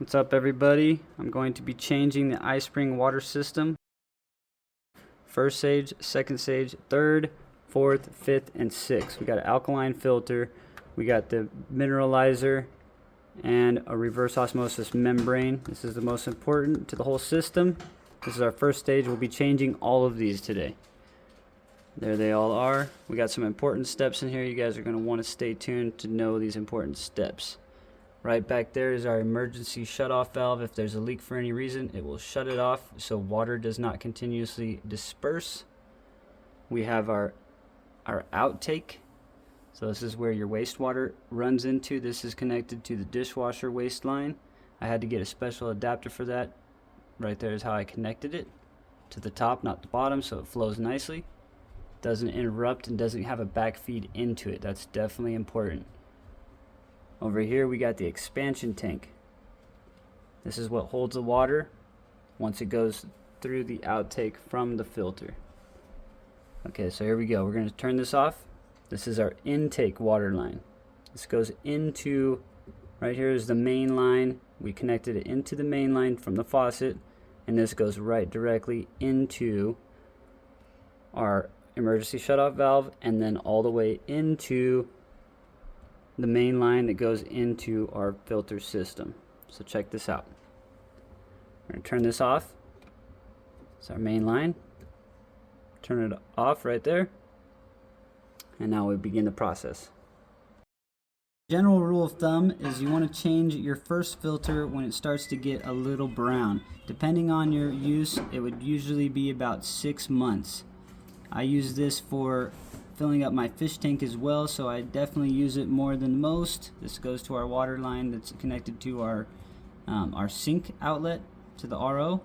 What's up, everybody? I'm going to be changing the iSpring water system. First stage, second stage, third, fourth, fifth, and sixth. We got an alkaline filter, we got the mineralizer, and a reverse osmosis membrane. This is the most important to the whole system. This is our first stage. We'll be changing all of these today. There they all are. We got some important steps in here. You guys are going to want to stay tuned to know these important steps. Right back there is our emergency shutoff valve. If there's a leak for any reason, it will shut it off so water does not continuously disperse. We have our outtake. So this is where your wastewater runs into. This is connected to the dishwasher waste line. I had to get a special adapter for that. Right there is how I connected it to the top, not the bottom, so it flows nicely. Doesn't interrupt and doesn't have a back feed into it. That's definitely important. Over here we got the expansion tank. This is what holds the water once it goes through the outtake from the filter. Okay, so here we go. We're going to turn this off. This is our intake water line. This goes into, right here is the main line. We connected it into the main line from the faucet, and this goes right directly into our emergency shutoff valve, and then all the way into the main line that goes into our filter system. So check this out. We're going to turn this off. It's our main line. Turn it off right there. And now we begin the process. General rule of thumb is you want to change your first filter when it starts to get a little brown. Depending on your use, it would usually be about 6 months. I use this for filling up my fish tank as well, so I definitely use it more than most. This goes to our water line that's connected to our sink outlet to the RO.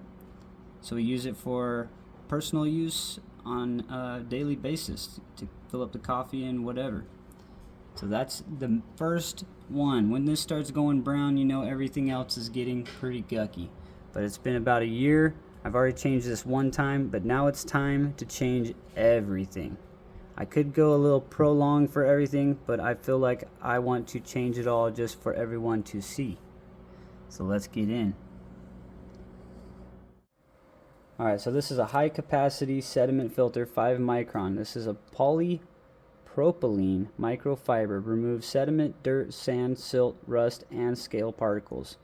So we use it for personal use on a daily basis to fill up the coffee and whatever. So that's the first one. When this starts going brown, you know everything else is getting pretty gucky. But it's been about a year. I've already changed this one time, but now it's time to change everything. I could go a little prolonged for everything, but I feel like I want to change it all just for everyone to see. So let's get in. Alright, so this is a high capacity sediment filter, 5 micron. This is a polypropylene microfiber. Removes sediment, dirt, sand, silt, rust, and scale particles.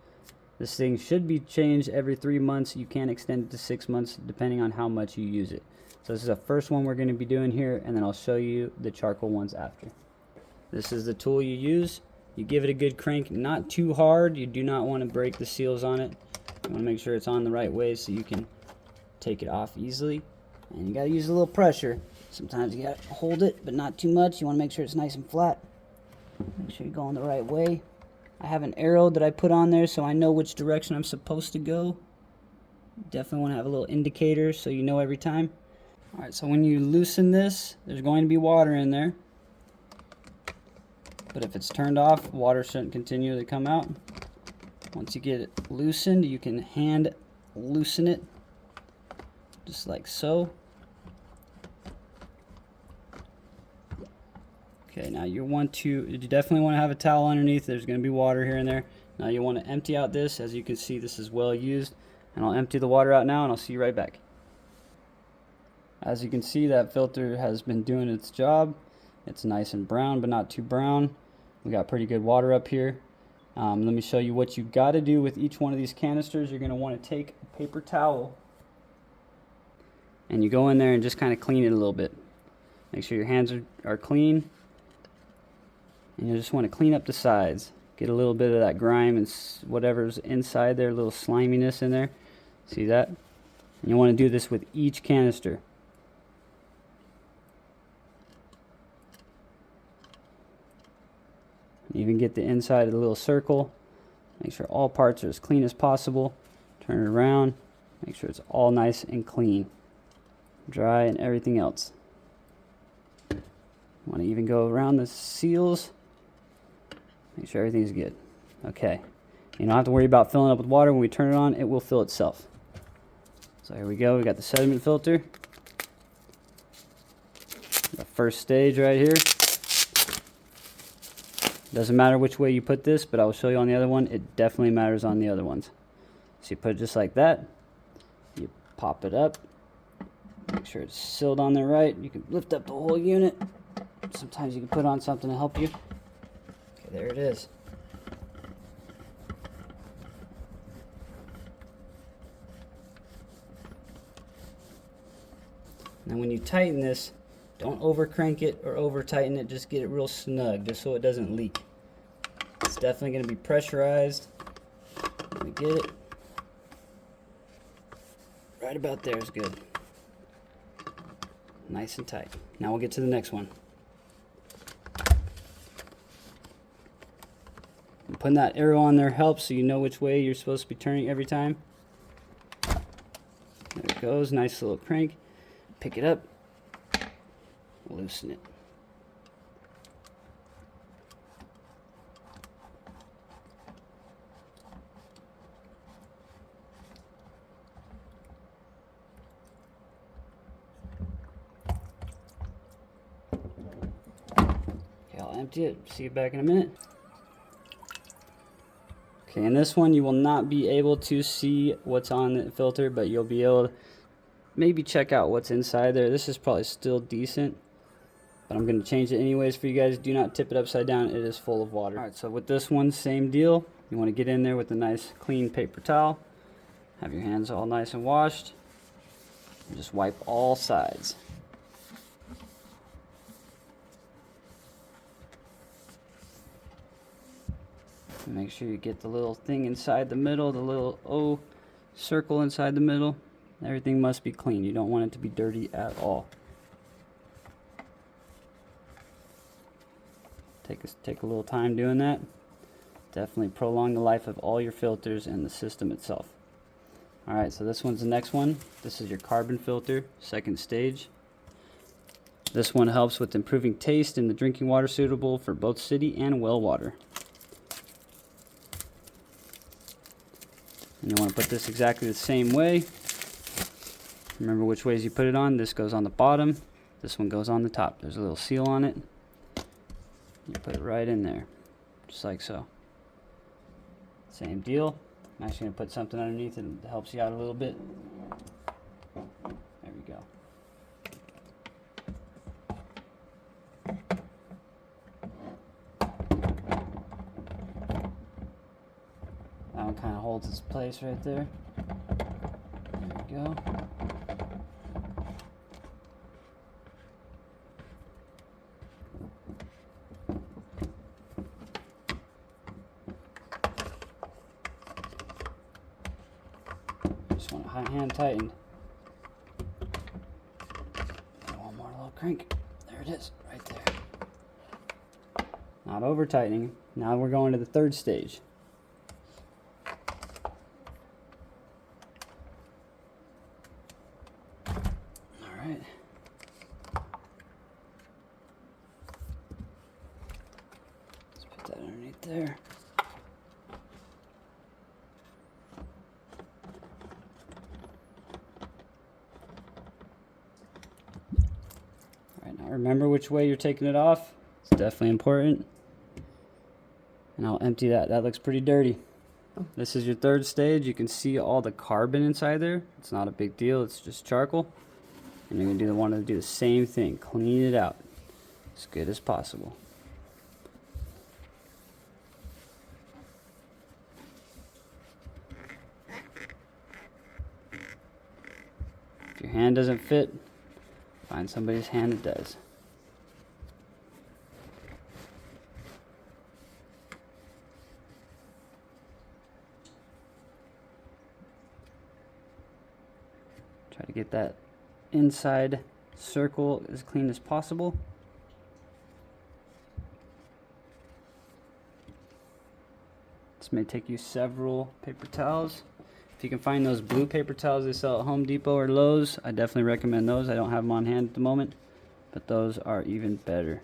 This thing should be changed every 3 months. You can extend it to 6 months depending on how much you use it. So this is the first one we're going to be doing here, and then I'll show you the charcoal ones after. This is the tool you use. You give it a good crank, not too hard. You do not want to break the seals on it. You want to make sure it's on the right way so you can take it off easily. And you got to use a little pressure. Sometimes you got to hold it, but not too much. You want to make sure it's nice and flat. Make sure you're going the right way. I have an arrow that I put on there so I know which direction I'm supposed to go. Definitely want to have a little indicator so you know every time. Alright, so when you loosen this, there's going to be water in there. But if it's turned off, water shouldn't continue to come out. Once you get it loosened, you can hand loosen it, just like so. Okay, now you definitely want to have a towel underneath. There's going to be water here and there. Now you want to empty out this. As you can see, this is well used. And I'll empty the water out now, and I'll see you right back. As you can see, that filter has been doing its job. It's nice and brown, but not too brown. We got pretty good water up here. Let me show you what you got to do with each one of these canisters. You're going to want to take a paper towel, and you go in there and just kind of clean it a little bit. Make sure your hands are clean. And you just want to clean up the sides. Get a little bit of that grime and whatever's inside there, a little sliminess in there. See that? And you want to do this with each canister. Even get the inside of the little circle. Make sure all parts are as clean as possible. Turn it around. Make sure it's all nice and clean. Dry and everything else. Want to even go around the seals. Make sure everything's good. Okay. You don't have to worry about filling up with water. When we turn it on, it will fill itself. So here we go. We got the sediment filter. The first stage right here. Doesn't matter which way you put this, but I will show you on the other one. It definitely matters on the other ones. So you put it just like that. You pop it up. Make sure it's sealed on there right. You can lift up the whole unit. Sometimes you can put on something to help you. Okay, there it is. Now when you tighten this, don't over crank it or over tighten it, just get it real snug, just so it doesn't leak. It's definitely going to be pressurized. Let me get it. Right about there is good. Nice and tight. Now we'll get to the next one. And putting that arrow on there helps so you know which way you're supposed to be turning every time. There it goes, nice little crank. Pick it up, loosen it. Okay, I'll empty it, see you back in a minute. Okay, in this one you will not be able to see what's on the filter, but you'll be able to maybe check out what's inside there. This is probably still decent, but I'm going to change it anyways for you guys. Do not tip it upside down. It is full of water. Alright, so with this one, same deal. You want to get in there with a nice clean paper towel. Have your hands all nice and washed. And just wipe all sides. And make sure you get the little thing inside the middle, the little O circle inside the middle. Everything must be clean. You don't want it to be dirty at all. Take a little time doing that. Definitely prolong the life of all your filters and the system itself. Alright, so this one's the next one. This is your carbon filter, second stage. This one helps with improving taste in the drinking water suitable for both city and well water. And you want to put this exactly the same way. Remember which ways you put it on. This goes on the bottom. This one goes on the top. There's a little seal on it. You put it right in there, just like so. Same deal. I'm actually going to put something underneath it that helps you out a little bit. There we go. That one kind of holds its place right there. There we go. Just want to hand tighten. One more little crank. There it is, right there. Not over tightening. Now we're going to the third stage. Alright. Let's put that underneath there. Now remember which way you're taking it off. It's definitely important. And I'll empty that. That looks pretty dirty. This is your third stage. You can see all the carbon inside there. It's not a big deal. It's just charcoal. And you're going to do the same thing. Clean it out as good as possible. If your hand doesn't fit, find somebody's hand that does. Try to get that inside circle as clean as possible. This may take you several paper towels. If you can find those blue paper towels they sell at Home Depot or Lowe's, I definitely recommend those. I don't have them on hand at the moment, but those are even better.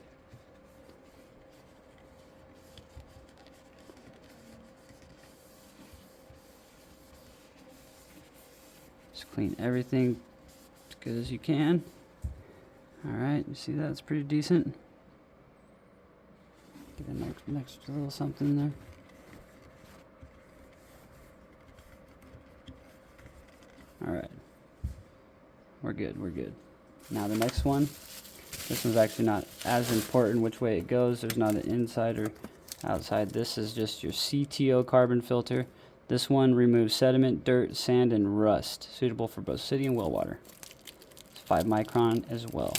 Just clean everything as good as you can. Alright, you see that? It's pretty decent. Get an extra little something there. Alright. We're good, we're good. Now the next one, this one's actually not as important which way it goes. There's not an inside or outside. This is just your CTO carbon filter. This one removes sediment, dirt, sand, and rust, suitable for both city and well water. It's 5 micron as well.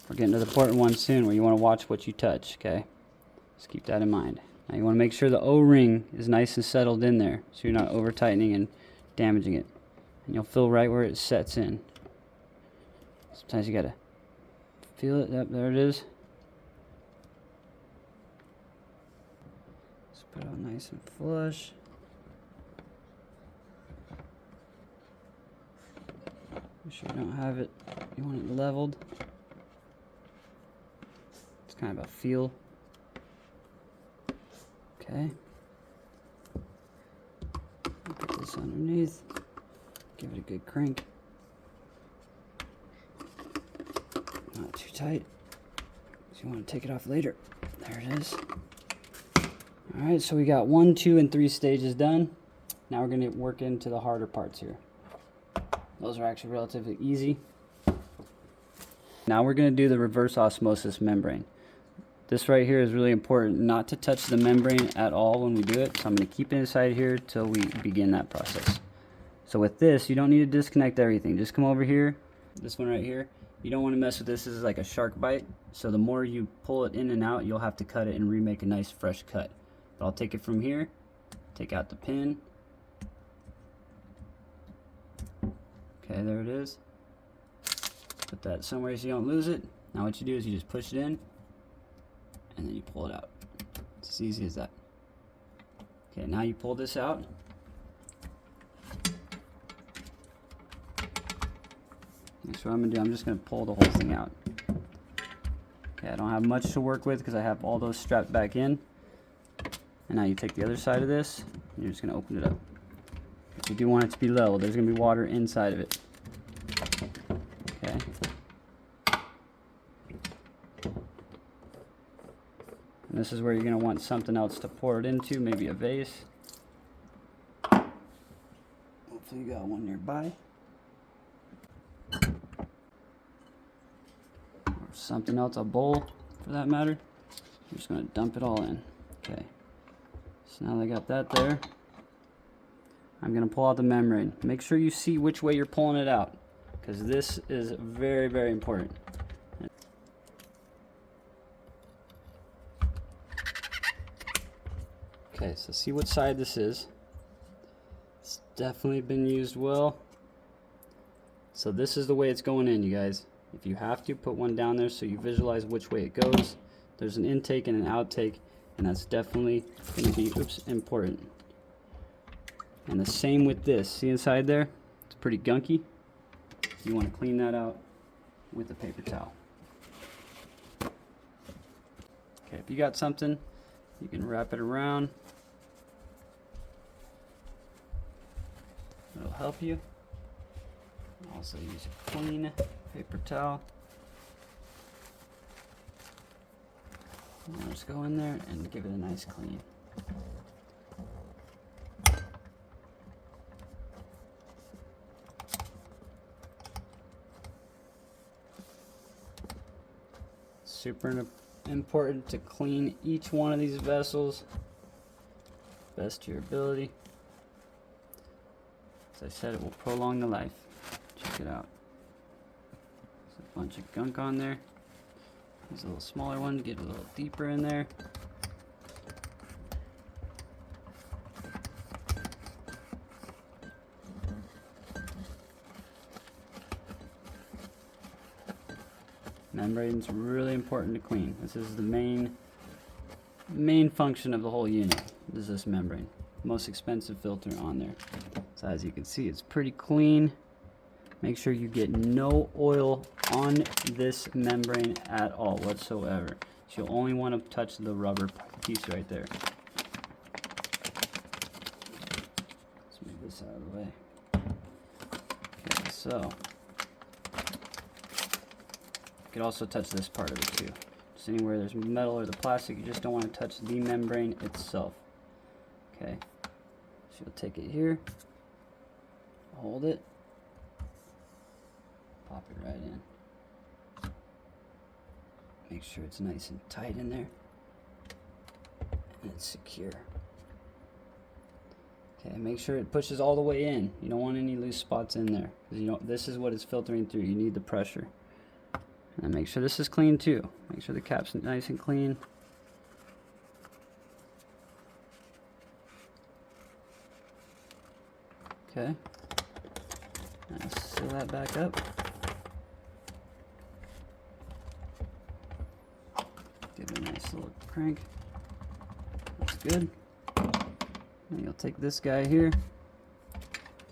We're getting to the important one soon where you want to watch what you touch, okay? Just keep that in mind. Now you want to make sure the O-ring is nice and settled in there so you're not over tightening and damaging it. And you'll feel right where it sets in. Sometimes you gotta feel it. Yep, there it is. Just put it out nice and flush. Make sure you don't have it. You want it leveled. It's kind of a feel. Okay. Put this underneath. Give it a good crank. Not too tight. So you want to take it off later. There it is. Alright, so we got 1, 2, and 3 stages done. Now we're going to work into the harder parts here. Those are actually relatively easy. Now we're going to do the reverse osmosis membrane. This right here is really important not to touch the membrane at all when we do it. So I'm going to keep it inside here till we begin that process. So with this, you don't need to disconnect everything. Just come over here, this one right here. You don't want to mess with this. This is like a shark bite. So the more you pull it in and out, you'll have to cut it and remake a nice fresh cut. But I'll take it from here, take out the pin. Okay, there it is. Put that somewhere so you don't lose it. Now what you do is you just push it in and then you pull it out. It's as easy as that. Okay, now you pull this out. Next, what I'm going to do, I'm just going to pull the whole thing out. Okay, I don't have much to work with because I have all those strapped back in. And now you take the other side of this, and you're just going to open it up. But you do want it to be level. There's going to be water inside of it. Okay. And this is where you're going to want something else to pour it into, maybe a vase. Hopefully you got one nearby. Something else, a bowl for that matter. I'm just going to dump it all in. Okay, so now that I got that there, I'm going to pull out the membrane. Make sure you see which way you're pulling it out because this is very, very important. Okay, so see what side this is. It's definitely been used well. So this is the way it's going in, you guys. If you have to, put one down there so you visualize which way it goes. There's an intake and an outtake, and that's definitely going to be important. And the same with this. See inside there? It's pretty gunky. You want to clean that out with a paper towel. Okay, if you got something, you can wrap it around. It'll help you. Also use a clean paper towel. And just go in there and give it a nice clean. Super important to clean each one of these vessels best to your ability. As I said, it will prolong the life. Check it out. There's a bunch of gunk on there. There's a little smaller one, get a little deeper in there. Membrane's really important to clean. This is the main function of the whole unit. This is this membrane. Most expensive filter on there. So as you can see, it's pretty clean. Make sure you get no oil on this membrane at all whatsoever. So you'll only want to touch the rubber piece right there. Let's move this out of the way. Okay, so you can also touch this part of it too. just anywhere there's metal or the plastic, you just don't want to touch the membrane itself. Okay, so you'll take it here, hold it, pop it right in. Make sure it's nice and tight in there, and it's secure. Okay, make sure it pushes all the way in. You don't want any loose spots in there, because you know this is what is filtering through. You need the pressure. And make sure this is clean too. Make sure the cap's nice and clean. Okay. Now seal that back up. Give it a nice little crank. Looks good. And you'll take this guy here,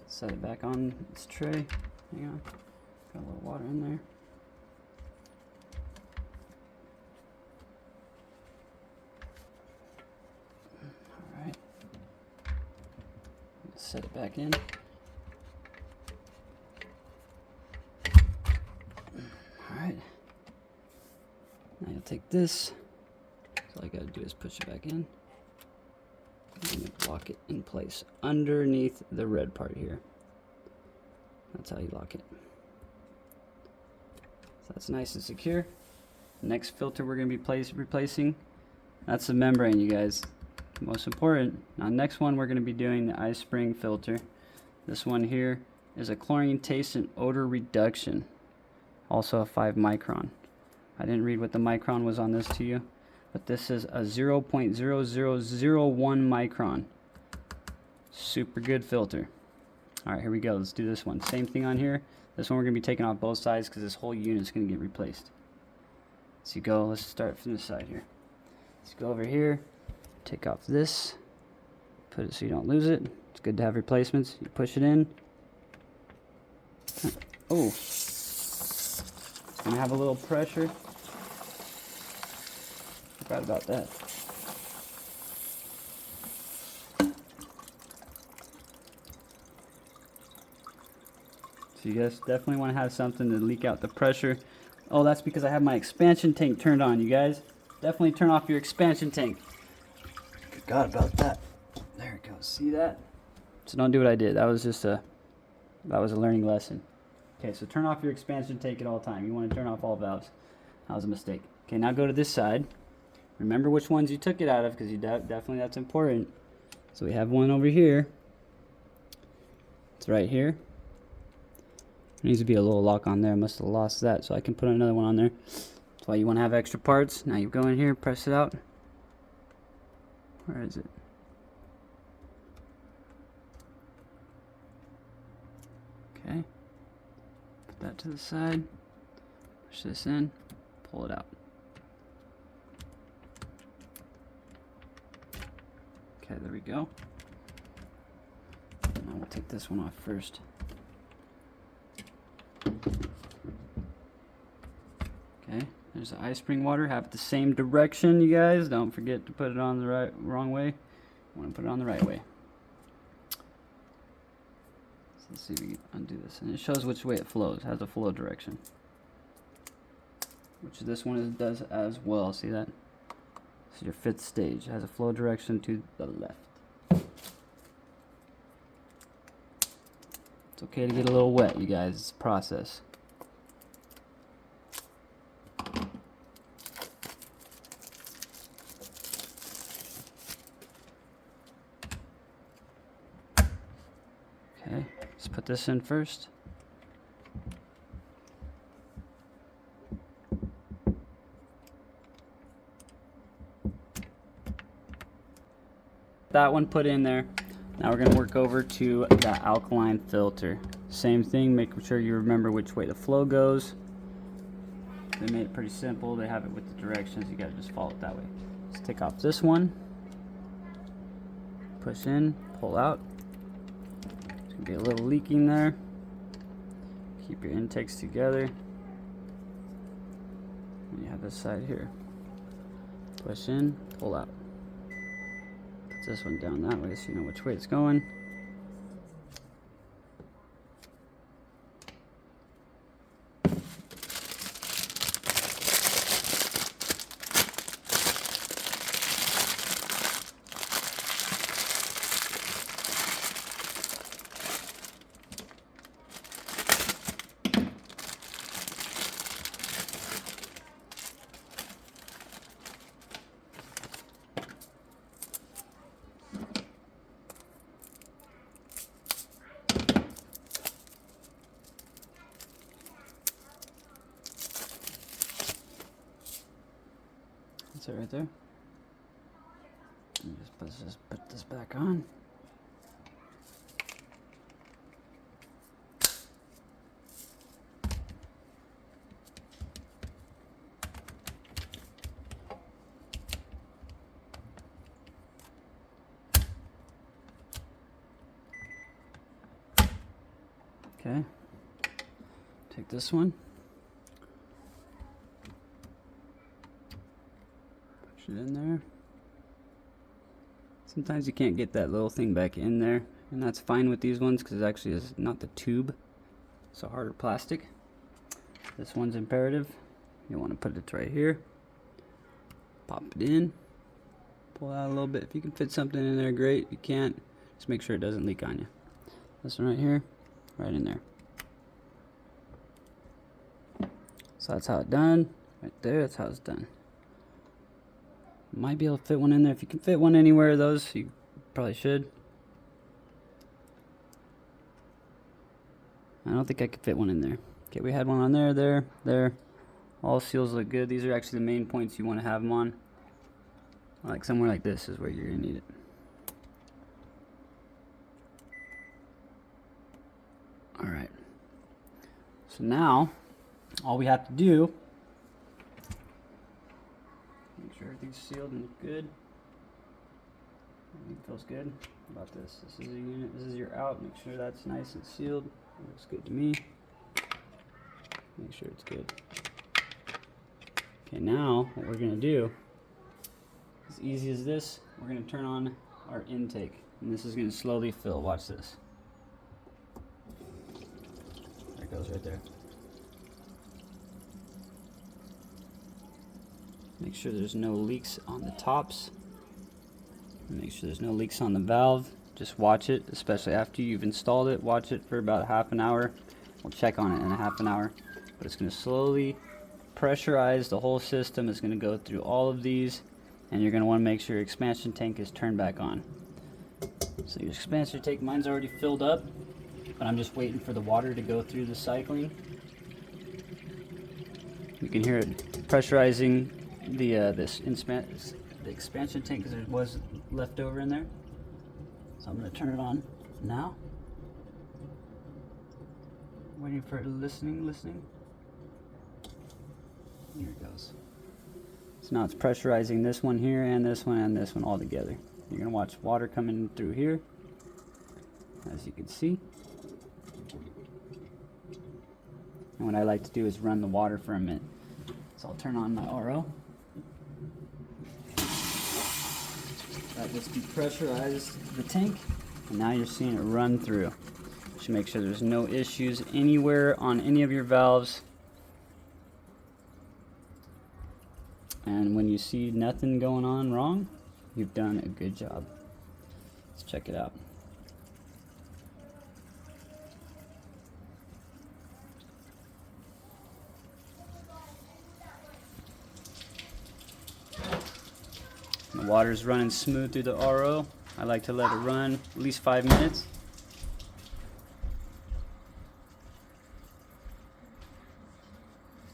set it back on its tray. Hang on. Got a little water in there. Alright. Set it back in. Alright. Now you'll take this. So all you gotta do is push it back in. And lock it in place underneath the red part here. That's how you lock it. So that's nice and secure. Next filter we're going to be replacing, that's the membrane, you guys. Most important. Now next one we're going to be doing the iSpring filter. This one here is a chlorine taste and odor reduction. Also a 5 micron. I didn't read what the micron was on this to you, but this is a 0.0001 micron. Super good filter. Alright, here we go. Let's do this one. Same thing on here. This one we're going to be taking off both sides because this whole unit is going to get replaced. So you go, let's start from this side here. Let's go over here, take off this, put it so you don't lose it. It's good to have replacements. You push it in. Oh, it's going to have a little pressure. Forgot about that. So you guys definitely want to have something to leak out the pressure. Oh, that's because I have my expansion tank turned on, you guys. Definitely turn off your expansion tank. Forgot about that. There it goes. See that? So don't do what I did. That was just a learning lesson. Okay, so turn off your expansion tank at all time. You want to turn off all valves. That was a mistake. Okay, now go to this side. Remember which ones you took it out of, because you definitely, that's important. So we have one over here. It's right here. There needs to be a little lock on there. I must have lost that, so I can put another one on there. That's why you want to have extra parts. Now you go in here, press it out. Where is it? Okay. Put that to the side. Push this in. Pull it out. Okay, there we go. Now we'll take this one off first. Okay, there's the iSpring water. Have it the same direction, you guys. Don't forget to put it on the wrong way. You want to put it on the right way. So let's see if we can undo this. And it shows which way it flows. It has a flow direction. Which this one does as well. See that? This is your 5th stage. It has a flow direction to the left. It's okay to get a little wet, you guys. It's a process. Okay, let's put this in first. That one put in there. Now we're going to work over to the alkaline filter. Same thing, make sure you remember which way the flow goes. They made it pretty simple. They have it with the directions. You got to just follow it that way. Let's take off this one. Push in, pull out. There's going to be a little leaking there. Keep your intakes together. And you have this side here. Push in, pull out. This one down that way so you know which way it's going. it right there. Just put this back on. Okay, take this one, push it in there. Sometimes you can't get that little thing back in there, and that's fine with these ones because it actually is not the tube, it's a harder plastic. This one's imperative. You want to put it right here, pop it in, pull out a little bit. If you can fit something in there, great. If you can't, just make sure it doesn't leak on you. This one right here, right in there. So that's how it's done. Right there, that's how it's done. Might be able to fit one in there. If you can fit one anywhere of those, you probably should. I don't think I could fit one in there. Okay, we had one on there, there. All seals look good. These are actually the main points you want to have them on. Like somewhere like this is where you're gonna need it. Alright. So now, all we have to do, make sure everything's sealed and good. Everything feels good. How about this? This is a unit, this is your out. Make sure that's nice and sealed. It looks good to me. Make sure it's good. Okay, now what we're gonna do, as easy as this, we're gonna turn on our intake. And this is gonna slowly fill. Watch this. There it goes right there. Make sure there's no leaks on the tops. Make sure there's no leaks on the valve. Just watch it, especially after you've installed it. Watch it for about half an hour. We'll check on it in a half an hour. But it's going to slowly pressurize the whole system. It's going to go through all of these. And you're going to want to make sure your expansion tank is turned back on. So your expansion tank, mine's already filled up. But I'm just waiting for the water to go through the cycling. You can hear it pressurizing the expansion tank because there was left over in there. So I'm going to turn it on now. Waiting for it, listening. Here it goes. So now it's pressurizing this one here and this one all together. You're going to watch water coming through here, as you can see. And what I like to do is run the water for a minute. So I'll turn on my RO. That just depressurized the tank, and now you're seeing it run through. Should make sure there's no issues anywhere on any of your valves. And when you see nothing going on wrong, you've done a good job. Let's check it out. The water's running smooth through the RO. I like to let it run at least 5 minutes.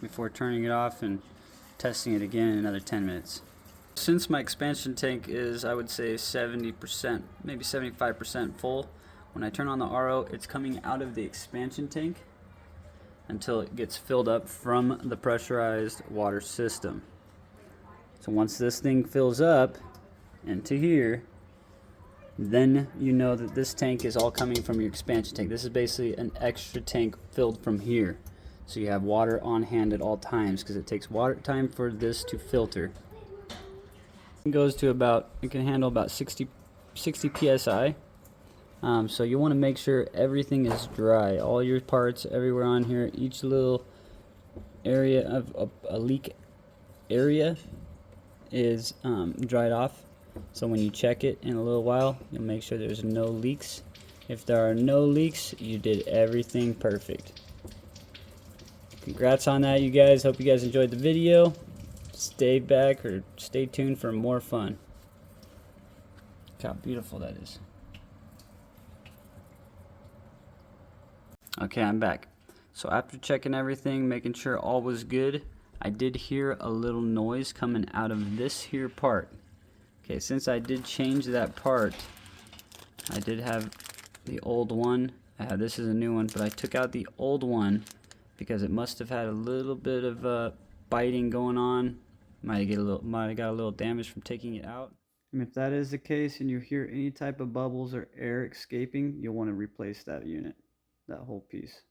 Before turning it off and testing it again in another 10 minutes. Since my expansion tank is, I would say, 70%, maybe 75% full, when I turn on the RO, it's coming out of the expansion tank until it gets filled up from the pressurized water system. So once this thing fills up into here, then you know that this tank is all coming from your expansion tank. This is basically an extra tank filled from here. So you have water on hand at all times because it takes water time for this to filter. It goes to about, it can handle about 60 psi. So you want to make sure everything is dry. All your parts everywhere on here, each little area of a leak area is dried off. So when you check it in a little while, you'll make sure there's no leaks. If there are no leaks, you did everything perfect. Congrats on that, you guys. Hope you guys enjoyed the video. Stay back or stay tuned for more fun. Look how beautiful that is. Okay, I'm back. So after checking everything, making sure all was good, I did hear a little noise coming out of this here part. Okay, since I did change that part, I did have the old one. This is a new one, but I took out the old one because it must have had a little bit of biting going on. Might have got a little damage from taking it out. And if that is the case and you hear any type of bubbles or air escaping, you'll want to replace that unit, that whole piece,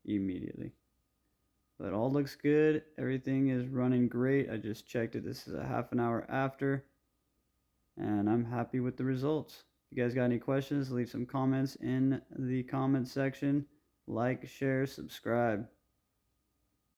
immediately. But all looks good. Everything is running great. I just checked it. This is a half an hour after, and I'm happy with the results. If you guys got any questions, leave some comments in the comment section. Like, share, subscribe.